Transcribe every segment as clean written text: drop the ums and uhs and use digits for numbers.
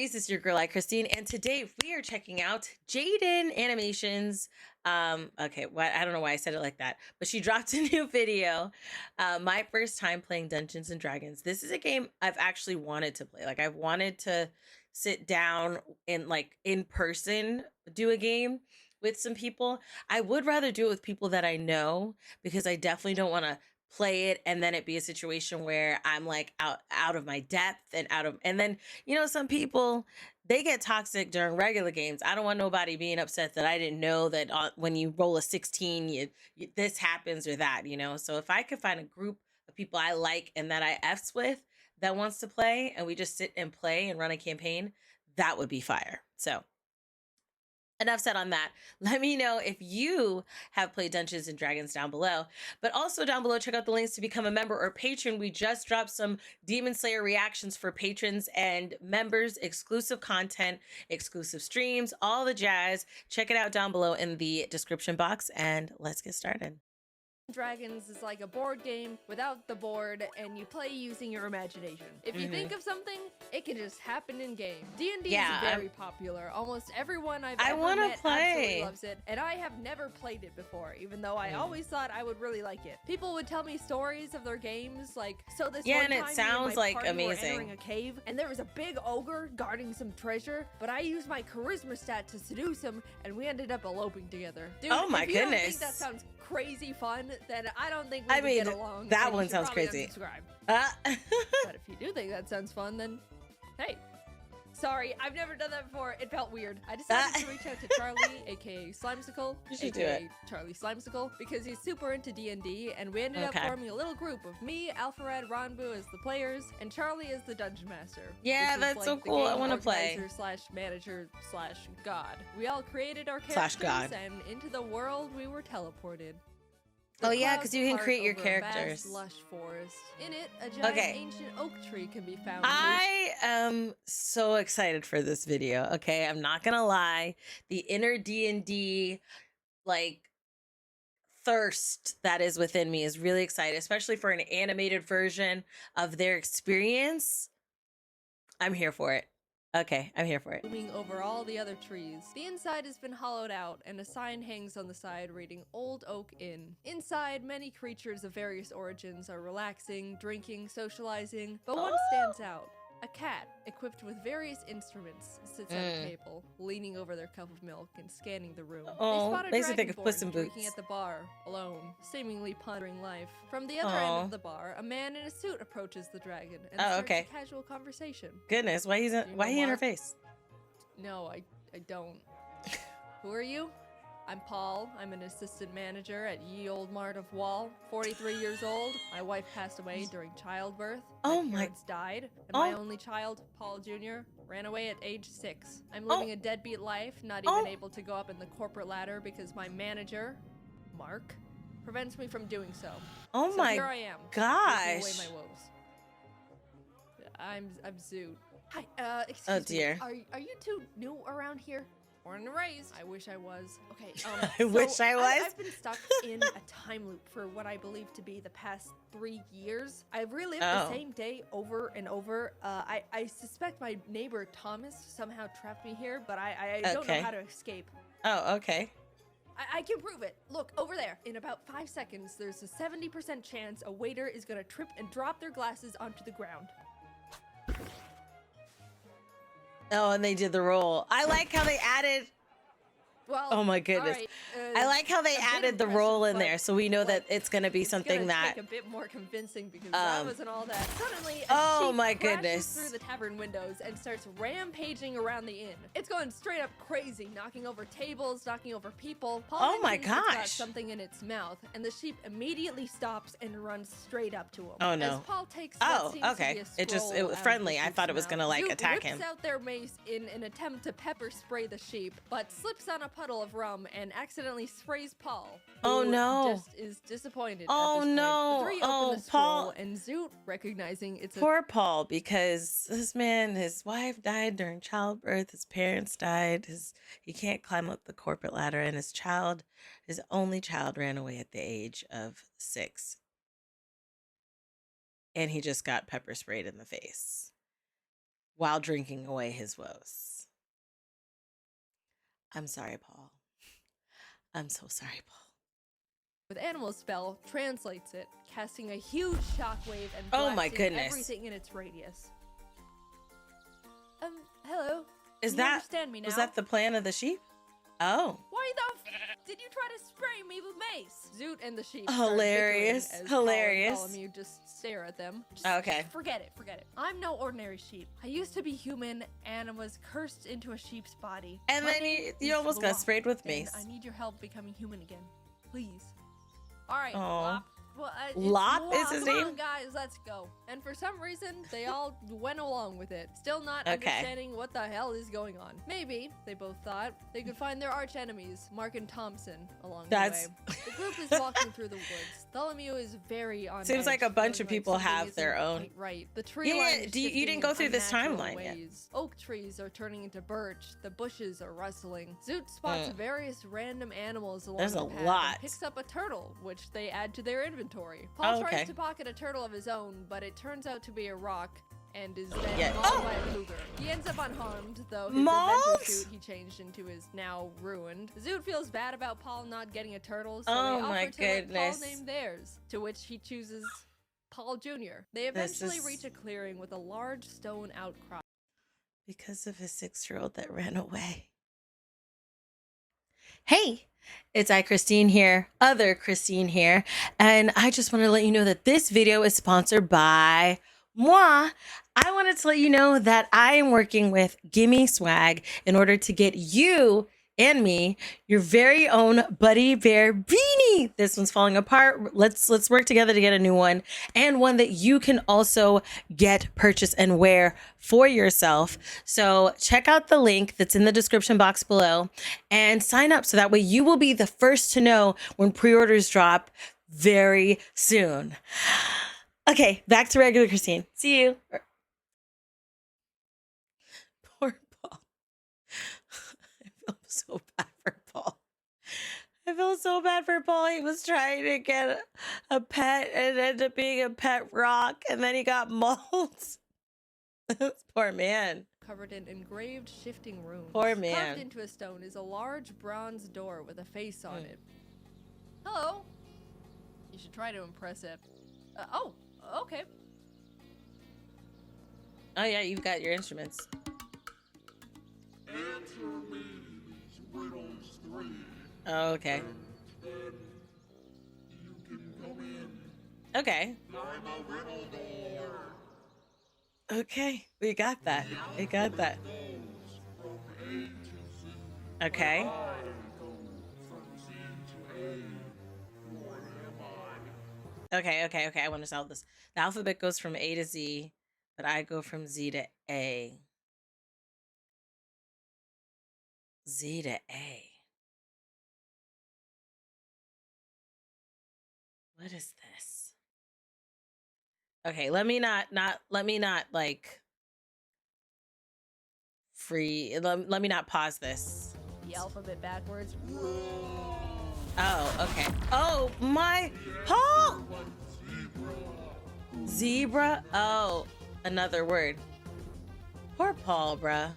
guys, it's your girl AyChristene, and today we are checking out Jaiden Animations. Okay, what I don't know why I said it like that, but she dropped a new video. My first time playing Dungeons and Dragons. This is a game I've actually wanted to play. Like I've wanted to sit down and like in person do a game with some people. I would rather do it with people that I know because I definitely don't want to play it and then it be a situation where I'm like out of my depth and then some people, they get toxic during regular games. I don't want nobody being upset that I didn't know that when you roll a 16 this happens or that. So if I could find a group of people I like and that I f's with that wants to play and we just sit and play and run a campaign, that would be fire. So enough said on that. Let me know if you have played Dungeons and Dragons down below. But also down below, check out the links to become a member or patron. We just dropped some Demon Slayer reactions for patrons and members, exclusive content, exclusive streams, all the jazz. Check it out down below in the description box, and let's get started. Dragons is like a board game without the board, and you play using your imagination. If you think of something, it can just happen in game. D&D is very popular. Almost everyone I've ever met absolutely loves it, and I have never played it before, even though I always thought I would really like it. People would tell me stories of their games, like, so this one time and it sounds like amazing. Were entering a cave, and there was a big ogre guarding some treasure, but I used my charisma stat to seduce him, and we ended up eloping together. Dude, oh my if you goodness. don't think that sounds crazy fun, then I don't think we can get along. That one sounds crazy. But if you do think that sounds fun, then hey. Sorry, I've never done that before. It felt weird. I decided to reach out to Charlie, aka Slimesicle, aka Charlie Slimesicle, because he's super into D&D, and we ended up forming a little group of me, Alpharad, Ronbu as the players, and Charlie as the dungeon master. Yeah, that's like so cool. I want to play. /manager /god. We all created our characters, and into the world we were teleported. Oh yeah, because you can create your characters. A vast, lush forest. In it, a giant ancient oak tree can be found. I am so excited for this video. Okay, I'm not gonna lie. The inner D&D like thirst that is within me is really excited, especially for an animated version of their experience. I'm here for it. Okay, I'm here for it. Looming over all the other trees. The inside has been hollowed out, and a sign hangs on the side reading Old Oak Inn. Inside, many creatures of various origins are relaxing, drinking, socializing, but one stands out. A cat, equipped with various instruments, sits at a table, leaning over their cup of milk and scanning the room. They spot a dragonborn drinking at the bar, alone, seemingly pondering life. From the other end of the bar, a man in a suit approaches the dragon and starts a casual conversation. Goodness, why he in her face? No, I don't. Who are you? I'm Paul. I'm an assistant manager at Ye Old Mart of Wall. 43 years old. My wife passed away during childbirth. My parents died. And my only child, Paul Jr., ran away at age 6. I'm living a deadbeat life, not even able to go up in the corporate ladder because my manager, Mark, prevents me from doing so. Oh so my here I am, gosh. away my woes. I'm Zoot. Hi, excuse me. Are you two new around here? Born and raised. I wish I was. Okay, I wish I was. I've been stuck in a time loop for what I believe to be the past 3 years. I've relived the same day over and over. I suspect my neighbor Thomas somehow trapped me here, but I don't know how to escape. Oh, okay. I can prove it. Look, over there. In about 5 seconds, there's a 70% chance a waiter is gonna trip and drop their glasses onto the ground. Oh, and they did the roll. I like how they added. Well, oh my goodness. Right, I like how they added the roll in there, so we know that it's going to be something that take a bit more convincing because that wasn't all that. Suddenly, my sheep crashes through the tavern windows and starts rampaging around the inn. It's going straight up crazy, knocking over tables, knocking over people. Paul my gosh. It's got something in its mouth, and the sheep immediately stops and runs straight up to him. Oh no. As Paul takes what seems to be it was friendly. I thought it was going to like Zoot attack him. Rips out their mace in an attempt to pepper spray the sheep, but slips on a puddle of rum and accidentally sprays Paul. Oh no. Just is disappointed. Oh no. The three open the Paul. And Zoot, recognizing it's poor Paul, because this man, his wife died during childbirth, his parents died, he can't climb up the corporate ladder, and his only child ran away at the age of 6. And he just got pepper sprayed in the face. while drinking away his woes. I'm sorry, Paul. I'm so sorry, Paul. With animal spell, translates it, casting a huge shockwave and Oh my blasting goodness. everything in its radius. Hello? Is Can you that, understand me now? was that the plan of the sheep? Oh. Why the did you try to spray me with mace? Zoot and the sheep Hilarious. start bickering as Hilarious. Paul and Bartholomew just stare at them. Okay. Forget it. I'm no ordinary sheep. I used to be human and was cursed into a sheep's body. And My then name you is almost got Lop, sprayed with and mace. I need your help becoming human again. Please. Alright, Aw. Lop. Well, Lop is his Come name? on, guys, let's go. And for some reason, they all went along with it, still not Okay. understanding what the hell is going on. Maybe, they both thought, they could find their arch enemies, Mark and Thompson, along That's- the way. The group is walking through the woods. Bartholomew is very on Seems edge, like a bunch feeling of people something have their isn't own- quite right. The tree Yeah, line is you didn't shifting go in through this unnatural timeline yet. ways. Oak trees are turning into birch. The bushes are rustling. Zoot spots various random animals along There's the a path lot. and picks up a turtle, which they add to their inventory. Oh, Paul okay. tries to pocket a turtle of his own, but it turns out to be a rock and is then Yeah. mauled by a cougar. He ends up unharmed, though his Mauled? adventure suit he changed into is now ruined. Zoot feels bad about Paul not getting a turtle, so Oh they my offer to let Paul goodness. name theirs, to which he chooses Paul Jr. They This eventually is- reach a clearing with a large stone outcrop. Because of his 6-year-old that ran away. Hey, it's AyChristene here, other Christine here, and I just want to let you know that this video is sponsored by moi. I wanted to let you know that I am working with Gimme Swag in order to get you and me your very own Buddy Bear beanie. This one's falling apart. Let's work together to get a new one, and one that you can also get, purchase, and wear for yourself. So check out the link that's in the description box below and sign up so that way you will be the first to know when pre-orders drop very soon. Okay, back to regular Christine. See you. Poor Paul. I feel so bad for Paul. I feel so bad for Paul. He was trying to get a pet and it ended up being a pet rock, and then he got mauled. Poor man. Covered in engraved shifting runes. Poor man. Carved into a stone is a large bronze door with a face on it. Hello. You should try to impress it. Oh, okay. Oh yeah, you've got your instruments. Answer me these riddles 3. Oh, okay. Then you can come in. Okay. I'm a riddle door. Okay. We got that. We got that. Goes from A to Z. Okay. I go from Z to A. What am I? Okay. I want to solve this. The alphabet goes from A to Z, but I go from Z to A. Z to A. What is this? Okay, let me not like let me not pause this. The alphabet backwards. Oh, okay. Oh my Paul! Zebra? Oh, another word. Poor Paul, bruh.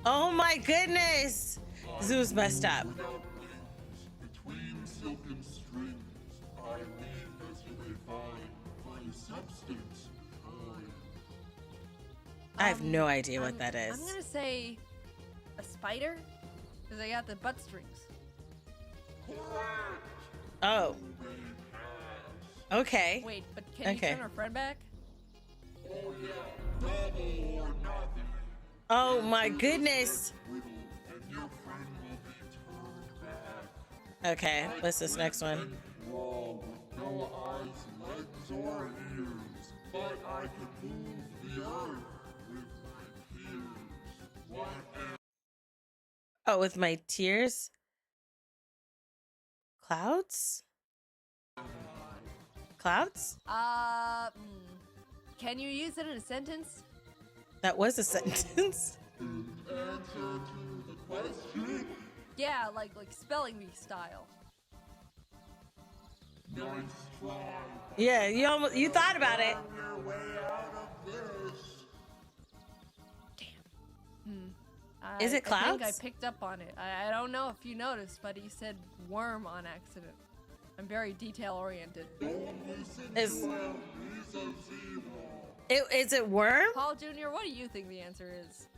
Oh my goodness! Zoo's messed up. Without wings, between silken strings, I weave as you may find my substance. I have no idea what that is. I'm gonna say a spider, because I got the butt strings. Correct. Oh, You may pass. okay. Wait, but can Okay. you turn our friend back? Oh yeah, double or nothing. Oh my goodness. Riddle, and your friend will be turned back. Okay, what's this next one? Wall with no eyes, legs, or ears, but I can move the earth with my peers. What am Oh, with my tears? Clouds? Clouds? Can you use it in a sentence? That was a sentence. answer to the question? Yeah, like spelling bee style. Nice try. Yeah, you thought about it. Find your way out of this. Is it I clouds? think I picked up on it. I don't know if you noticed, but he said worm on accident. I'm very detail-oriented. Is it worm? Paul Jr., what do you think the answer is?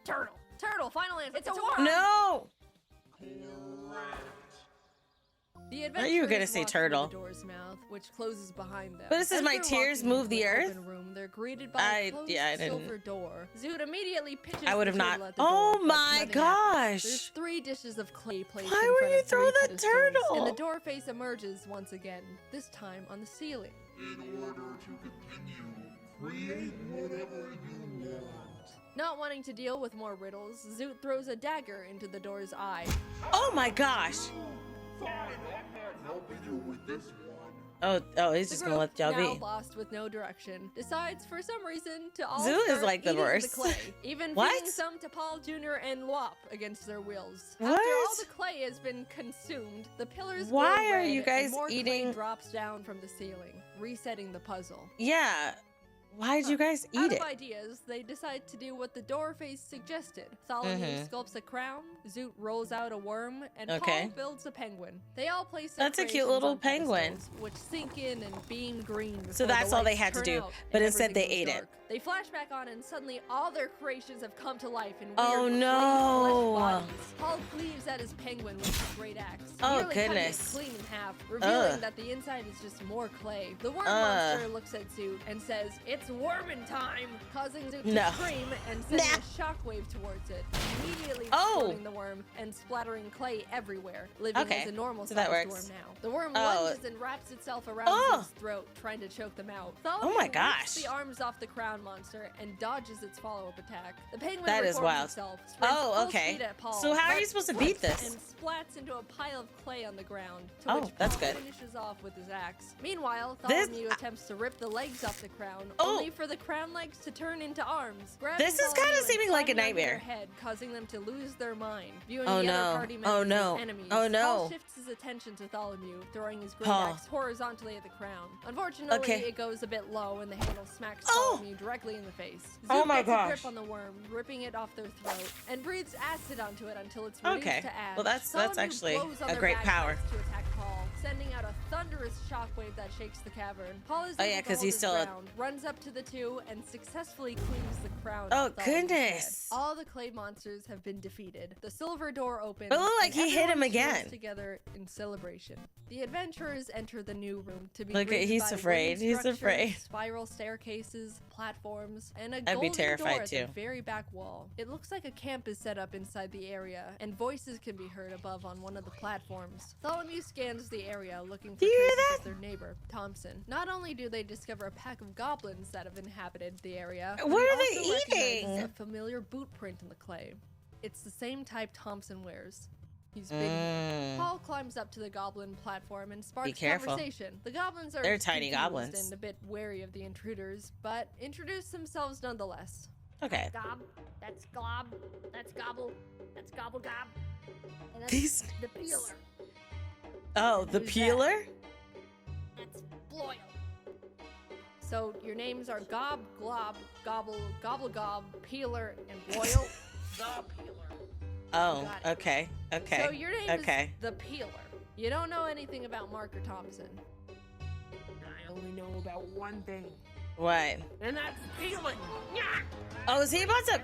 Turtle. Turtle, final answer. It's a worm. No. The thought you were gonna adventurers say walk through turtle. the door's mouth, which closes behind them. But this is As my they're tears walking move into the an earth? open room, they're greeted by a closed I didn't. silver door. Zoot immediately pitches I would have the not. turtle at the Oh door, but my nothing happens. There's gosh. 3 dishes of clay placed Why in would front you of throw 3 the pedestals, turtle? and the door face emerges once again, this time on the ceiling. In order to continue, create whatever you want. Not wanting to deal with more riddles, Zoot throws a dagger into the door's eye. Oh my gosh. Fine, I'm not helping you with this one. Oh, he's The just gonna group, let y'all now be. lost with no direction, decides for some reason to all Zoot is start like the eating worst. clay, even What? feeding some to Paul Jr. and Lwop against their wills. What? After all the clay has been consumed, the pillars glow Why are red you guys and more eating- clay drops down from the ceiling, resetting the puzzle. Yeah. Why did you guys Out eat of it? ideas, they decide to do what the door face suggested. Tholomew Mhm. sculpts a crown, Zoot rolls out a worm, and Okay. Paul builds a penguin. They all place their That's a cute creations little on penguin. pedestals, which sink in and beam green. So before that's the all they lights had to turn do, out but and instead they everything ate goes it. dark. They flash back on, and suddenly all their creations have come to life in weird Oh, clay no. flesh bodies. Paul cleaves at his penguin with his great axe, Oh, nearly cutting it goodness. clean in half, revealing Ugh. that the inside is just more clay. The worm Ugh. monster looks at Zoot and says, "It's wormin' time!" causing Zoot No. to scream and sending Nah. a shockwave towards it, immediately Oh. exploding the worm and splattering clay everywhere, living Okay, as a normal so that sized works. worm now. The worm Oh. lunges and wraps itself around Oh. Zoot's throat, trying to choke them out. Oh my Tholomew gosh. rips the arms off the crown monster and dodges its follow-up attack. The penguin That is reforms wild. itself, sprints Oh, full okay. speed at Paul, So how are you but supposed to beat slips this? And splats into a pile of clay on the ground, to Oh, which that's Paul good. finishes off with his axe. Meanwhile, This- Tholomew attempts to rip the legs off the crown, Oh. only for the crown legs to turn into arms. Grabbing This is Tholomew kinda and seeming like a slamming onto their nightmare. head, causing them to lose their mind. Viewing Oh, the no. other party Oh, members no. as enemies, Oh, no. Paul shifts his attention to Tholomew, throwing his great Paul. axe horizontally at the crown. Unfortunately, Okay. it goes a bit low, and the handle smacks Oh. Tholomew directly in the face. Oh Zoot my gets a gosh. grip on the worm, ripping it off their throat, and breathes acid onto it until it's reduced Okay. to ash. Well, that's Tholomew actually blows on a their great power. bagpipes to attack Paul, sending out a thunderous shockwave that shakes the cavern. Paul is Oh, able yeah, to 'cause hold he's his still a- ground, runs up to the two, and successfully cleaves the crown. Oh, off Tholomew's goodness. head. All the clay monsters have been defeated. The silver door opens. But it looked like and he hit him everyone cheers again. together in celebration. The adventurers enter the new room to be Look at- greeted he's by afraid. wooden He's structures, afraid. spiral staircases, platforms, and a I'd be golden terrified, door at too. the very back wall. It looks like a camp is set up inside the area, and voices can be heard above on one of the platforms. Tholomew scans the area, looking for Do you hear traces that? of their neighbor, Thompson. Not only do they discover a pack of goblins that have inhabited the area, What but he are they also recognizes eating? a familiar boot print in the clay. It's the same type Thompson wears. He's big. Mm. Paul climbs up to the goblin platform and sparks careful. conversation. The goblins are They're tiny confused goblins. and a bit wary of the intruders, but introduce themselves nonetheless. Okay. Gob, that's glob, that's gobble, that's gobble gob. And that's These. the peeler, Oh, the Who's that? peeler? that's Bloyle. So your names are Gob, Glob, Gobble, Gobble Gob, Peeler, and Boyle. The peeler. Oh, Got it. okay. Okay. So your name Okay. is the Peeler. You don't know anything about Mark or Thompson. I only know about one thing, What? and that's peeling. Yeah. Oh, is he about to?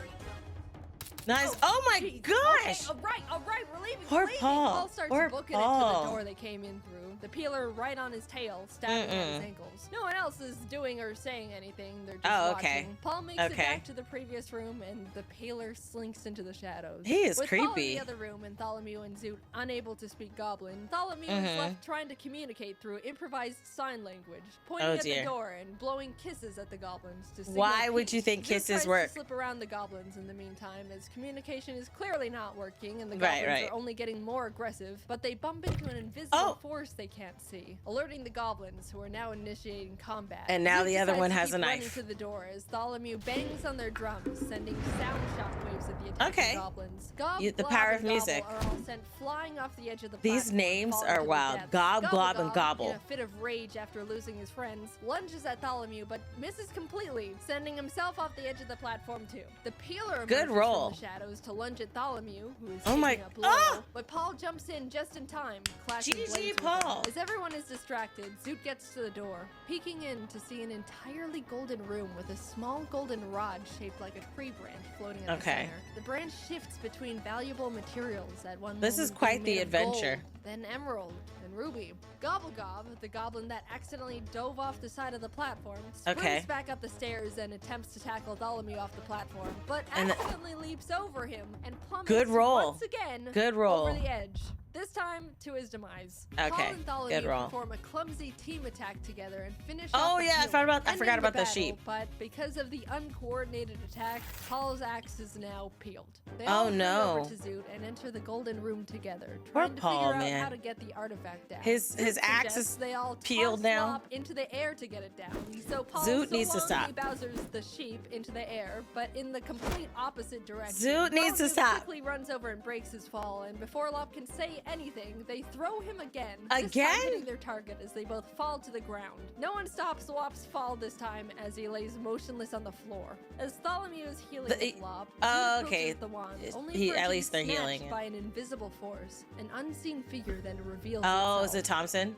Nice. Oh my Jeez. gosh. Okay, all right, we're leaving. Poor we're leaving. Paul. Paul starts Poor booking Paul. it to the door they came in through. The peeler right on his tail, stabbing at his ankles. No one else is doing or saying anything. They're just Oh, watching. okay. Paul makes it Okay. back to the previous room, and the peeler slinks into the shadows. He is With Paul in creepy. the other room and Tholomew and Zoot unable to speak Goblin, Tholomew is Mhm. left trying to communicate through improvised sign language, pointing Oh, at the dear. door and blowing kisses at the goblins to signal Why would peace. you think Zoot kisses tries work? to slip around the goblins in the meantime as Communication is clearly not working, and the Right, goblins right. are only getting more aggressive, but they bump into an invisible Oh. force they can't see, alerting the goblins, who are now initiating combat. And now Zoot the other decides one to has keep a running knife. to the door as Tholomew bangs on their drums, sending sound shockwaves at the attacking Okay. goblins. Gob, The Glob, power and of music. Gobble are all sent flying off the edge of the These platform, names falling are to their wild. deaths. Gob, Glob, and In Gobble. a fit of rage after losing his friends, lunges at Tholomew but misses completely, sending himself off the edge of the platform too. The peeler Good emerges roll. from the shadows to lunge at Tholomew, who is Oh my- taking a blow, Ah! but Paul jumps in just in time, clashing GG, blades with Paul. him. As everyone is distracted, Zoot gets to the door, peeking in to see an entirely golden room with a small golden rod shaped like a tree branch floating at the Okay. center. The branch shifts between valuable materials at one This is moment quite being the made of adventure. gold, then emerald, and ruby. Gobble Gob, the goblin that accidentally dove off the side of the platform, sprints Okay. back up the stairs and attempts to tackle Tholomew off the platform, but And accidentally leaps over him and plummets Good roll. once again Good roll. over the edge. This time to his demise. Okay, Paul and Tholomew good roll. perform a clumsy team attack together and finish Oh, off the yeah, I field, forgot ending about the battle, sheep. But because of the uncoordinated attack, Paul's axe is now peeled. They Oh, all hurry no. over to Zoot and enter the golden room together, Poor trying to Paul, figure out man. how to get the artifact down. His Zoot axe suggests is they all peeled toss now. Slop into the air to get it down. So Paul Zoot needs to solemnly stop. Bowser's the sheep into the air, but in the complete opposite direction. Zoot needs to Tholomew stop. quickly runs over and breaks his fall, and before Lop can say anything, they throw him again. This time Again? hitting their target as they both fall to the ground. No one stops Lop's fall this time as he lays motionless on the floor. As Tholomew is healing with Lop, Zoot okay. approaches the wand, only He- for it at to be least they're snatched healing it. by an invisible force. An unseen figure then reveals Oh, itself. is it Thompson?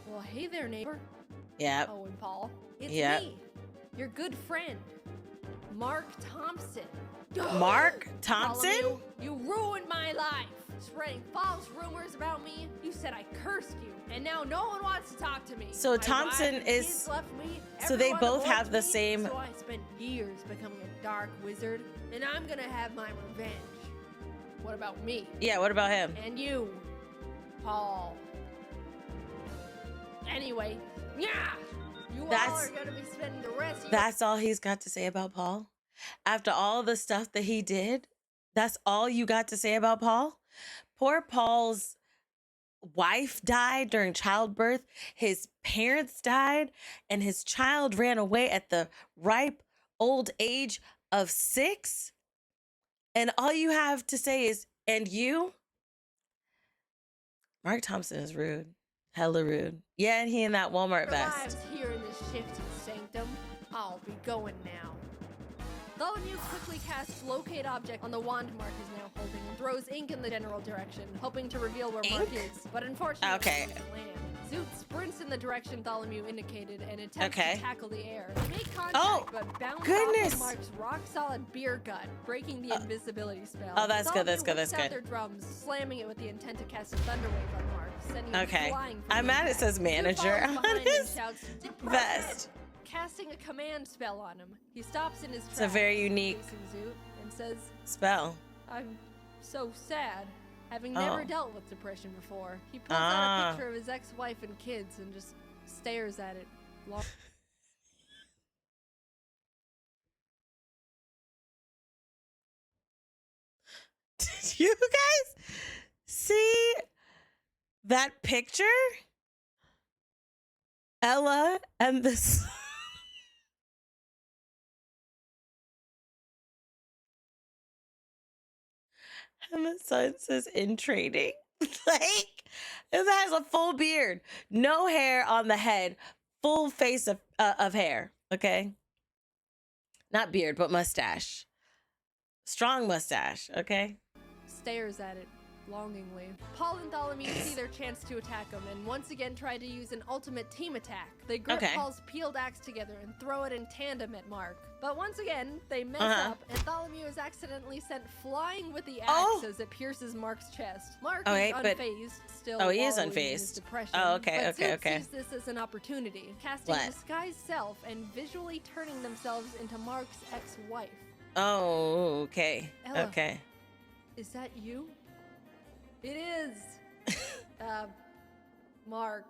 Well, hey there, neighbor. Yeah. Oh, and Paul. It's Yep. me, your good friend, Mark Thompson. Mark Thompson? Tholomew, you ruined my life. Spreading false rumors about me. You said I cursed you, and now no one wants to talk to me. So My Thompson wife and is- kids left me. so they Everyone both avoids have the me, same- So I spent years becoming a dark wizard, and I'm gonna have my revenge. What about me? Yeah, what about him? And you, Paul. Anyway, yeah, you all That's- are gonna be spending the rest of your That's all he's got to say about Paul? After all the stuff that he did, that's all you got to say about Paul? Poor Paul's wife died during childbirth, his parents died, and his child ran away at the ripe old age of 6. And all you have to say is, and you? Mark Thompson is rude. Hella rude. Yeah, and he in that Walmart vest. lives here in this shifting sanctum. I'll be going now. Tholomew quickly casts Locate Object on the wand Mark is now holding and throws ink in the general direction, hoping to reveal where Mark Ink? is, but unfortunately Okay. it doesn't land. Zoot sprints in the direction Tholomew indicated and attempts Okay. to tackle the air. They make contact, Oh, but bounce goodness. off of Mark's rock-solid beer gut, breaking the invisibility spell. Oh, that's good, that's Tholomew good, that's whips out good. their drums, slamming it with the intent to cast a Thunderwave on Mark, sending him Okay. flying from I'm the mad it impact. says Zoot manager follows on behind and his shouts, "Department!" vest. Casting a command spell on him. He stops in his tracks, It's a very unique facing Zoot, and says, spell. I'm so sad, having never Oh. dealt with depression before. He pulls out Ah. a picture of his ex-wife and kids and just stares at it. Long- Did you guys see that picture? Ella and this. And the son says in training. Like, this has a full beard, no hair on the head, full face of hair. Okay. Not beard, but mustache. Strong mustache. Okay. stares at it longingly. Paul and Tholomew see their chance to attack him and once again try to use an ultimate team attack. They grip Okay. Paul's peeled axe together and throw it in tandem at Mark. But once again, they mess Uh-huh. up and Tholomew is accidentally sent flying with the axe Oh! as it pierces Mark's chest. Mark Oh, is wait, but- unfazed, still Oh, he is wallowing in his unfazed. depression. Oh, okay, but okay, Zoot okay. sees this as an opportunity, casting What? disguised self and visually turning themselves into Mark's ex-wife. Oh, okay. Ella. Okay. Is that you? It is. Mark.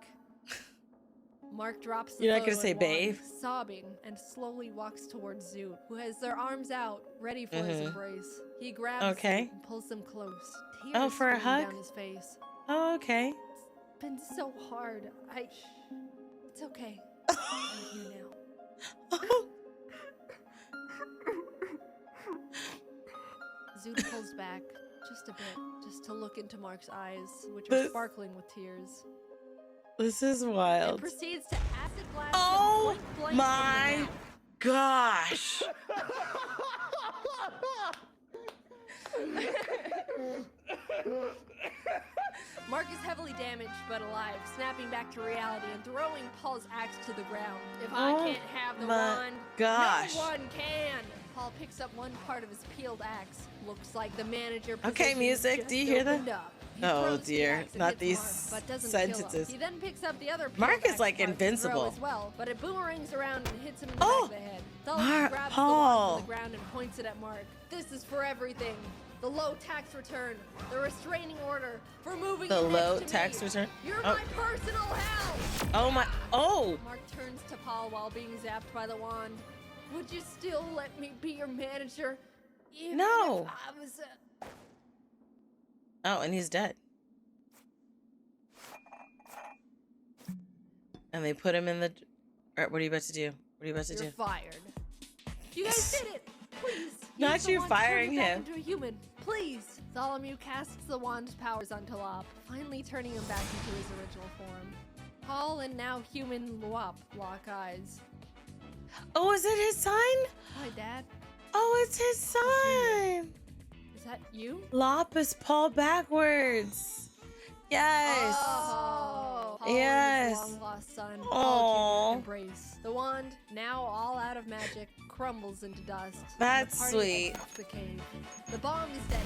Mark drops the You're not photo gonna say and wand, babe? sobbing, and slowly walks towards Zoot, who has their arms out, ready for his embrace. He grabs Okay. Zoot and pulls them close, Oh, tears for a streaming hug? down his face. Oh, okay. It's been so hard. It's okay. I'm here now. Zoot pulls back just a bit, just to look into Mark's eyes, which are This- sparkling with tears. This is And wild. proceeds to acid blast him Oh point blank my in the mouth. gosh. Mark is heavily damaged but alive, snapping back to reality and throwing Paul's axe to the ground. If I Oh can't have the my wand, gosh. no one can. Paul picks up one part of his peeled axe. Looks like the manager Okay, position music, just do you hear that? opened up. He Oh, throws the dear, axe and not hits these Mark, but doesn't kill him. sentences. He then picks up the other peeled Mark is axe like part to throw invincible. as well, but it boomerangs around and hits him in the Oh, back of the head. Thully Mark- grabs the Paul. wand from the ground and points it at Mark. This is for everything. The low tax return, the restraining order for moving The in low next to tax me. return? You're Oh. my personal hell. Oh my. Oh. Mark turns to Paul while being zapped by the wand. Would you still let me be your manager? Even No. if I was Oh, and he's dead. And they put him in the. What are you about to do? What are you about to You're do? fired. You guys did it. Please. Not use the you wand to turn firing me back him. into a human. Please. Tholomew casts the wand's powers onto Lop, finally turning him back into his original form. Paul and now human Lop lock eyes. Oh, is it his son? Hi, Dad. Oh, it's his son. Is that you? Lop is Paul backwards. Yes. Oh, Paul Yes. and his long-lost son, Aw. Paul Jr. embrace. The wand, now all out of magic, crumbles into dust. and That's the party sweet. exits the cave. The bomb is detonate,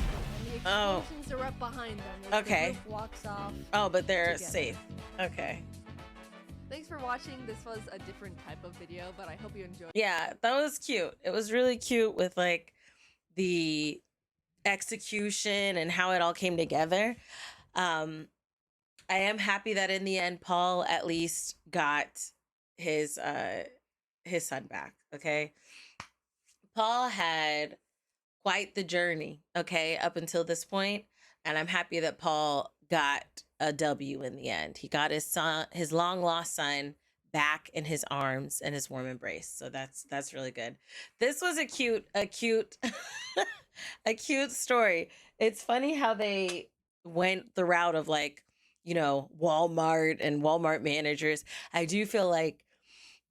and the Oh. explosions erupt behind them as Okay. the group walks off. Oh, but they're Together. safe. Okay. Thanks for watching. This was a different type of video, but I hope you enjoyed. Yeah, that was cute. It was really cute with like the execution and how it all came together. I am happy that in the end Paul at least got his son back, okay? Paul had quite the journey, okay, up until this point, and I'm happy that Paul got a W in the end. He got his son, his long lost son, back in his arms and his warm embrace. So that's really good. This was a cute a cute story. It's funny how they went the route of like, you know, Walmart and Walmart managers. I do feel like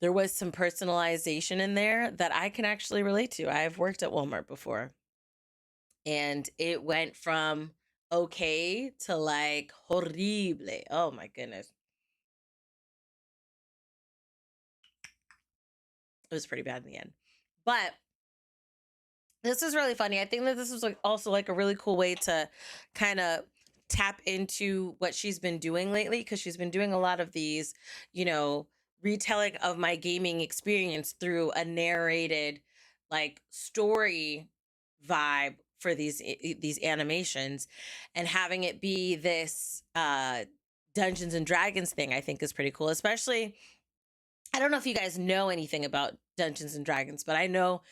there was some personalization in there that I can actually relate to. I've worked at Walmart before. And it went from okay to like horrible. Oh my goodness. It was pretty bad in the end. But this is really funny. I think that this was like also like a really cool way to kind of tap into what she's been doing lately, because she's been doing a lot of these, you know, retelling of my gaming experience through a narrated like story vibe for these animations, and having it be this Dungeons and Dragons thing I think is pretty cool. Especially, I don't know if you guys know anything about Dungeons and Dragons, but I know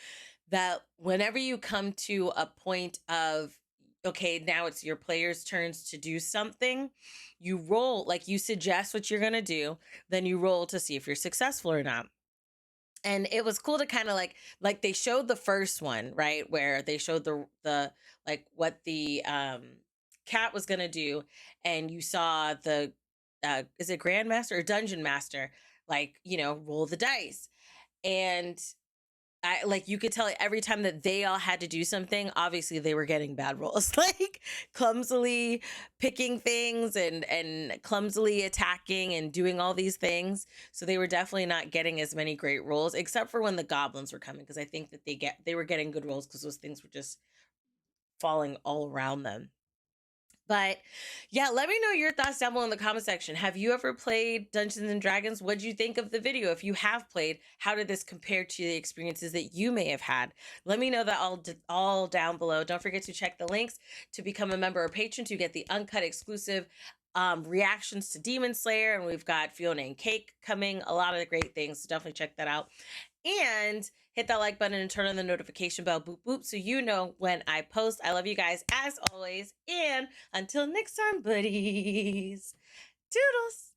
that whenever you come to a point of, okay, now it's your players' turns to do something, you roll, like you suggest what you're going to do, then you roll to see if you're successful or not. And it was cool to kind of like they showed the first one, right? Where they showed the like what the cat was going to do. And you saw the, is it Grandmaster or Dungeon Master? Like, you know, roll the dice. And I like, you could tell every time that they all had to do something, obviously they were getting bad rolls, like clumsily picking things and clumsily attacking and doing all these things. So they were definitely not getting as many great rolls, except for when the goblins were coming, because I think that they were getting good rolls because those things were just falling all around them. But yeah, let me know your thoughts down below in the comment section. Have you ever played Dungeons and Dragons? What'd you think of the video? If you have played, how did this compare to the experiences that you may have had? Let me know that all down below. Don't forget to check the links to become a member or patron to get the uncut exclusive reactions to Demon Slayer. And we've got Fiona and Cake coming. A lot of the great things. So definitely check that out. And hit that like button and turn on the notification bell, boop, boop, so you know when I post. I love you guys as always. And until next time, buddies. Toodles.